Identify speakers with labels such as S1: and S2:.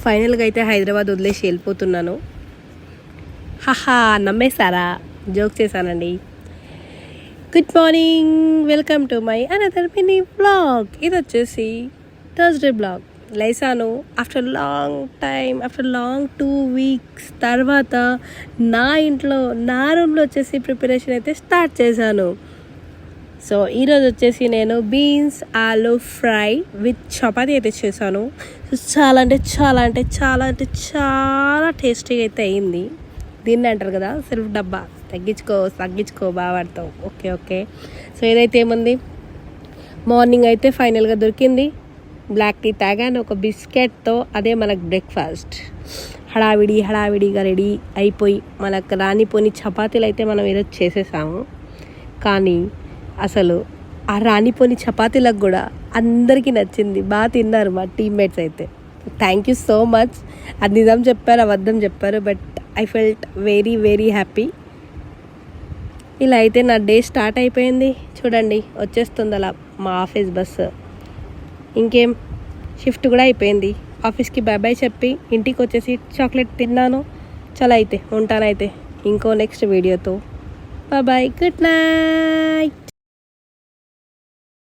S1: ఫైనల్గా అయితే హైదరాబాద్ వదిలేసి వెళ్ళిపోతున్నాను. హహా, నమ్మేశారా? జోక్ చేశానండి. Good morning, welcome to my another mini blog. ఇది వచ్చేసి థర్స్డే బ్లాగ్. లేసాను after long time, after long 2 weeks తర్వాత నా ఇంట్లో నా రూమ్లో వచ్చేసి ప్రిపరేషన్ అయితే స్టార్ట్ చేశాను. సో ఈరోజు వచ్చేసి నేను beans aloo fry with chapati అయితే చేశాను. చాలా టేస్టీగా అయితే అయింది. దీన్ని అంటారు కదా సెల్ఫ్ డబ్బా, తగ్గించుకో బావాడతావు. ఓకే. సో ఇదైతే ఏముంది, మార్నింగ్ అయితే ఫైనల్గా దొరికింది. బ్లాక్ టీ తాగాను ఒక బిస్కెట్తో. అదే మనకు బ్రేక్ఫాస్ట్. హడావిడిగా రెడీ అయిపోయి మనకు రానిపోని చపాతీలు అయితే మనం ఈరోజు చేసేసాము. కానీ అసలు ఆ రానిపోని చపాతీలకు కూడా అందరికీ నచ్చింది, బాగా తిన్నారు మా టీమ్మేట్స్ అయితే. Thank you so much. అది నిజం చెప్పారు, అబద్ధం చెప్పారు, but I felt very happy. ఇలా అయితే నా డే స్టార్ట్ అయిపోయింది. చూడండి వచ్చేస్తుంది అలా మా ఆఫీస్ బస్సు. ఇంకేం, షిఫ్ట్ కూడా అయిపోయింది. ఆఫీస్కి బాయ్ చెప్పి ఇంటికి వచ్చేసి చాక్లెట్ తిన్నాను. చాలా అయితే ఉంటానైతే ఇంకో నెక్స్ట్ వీడియోతో. Bye, good night.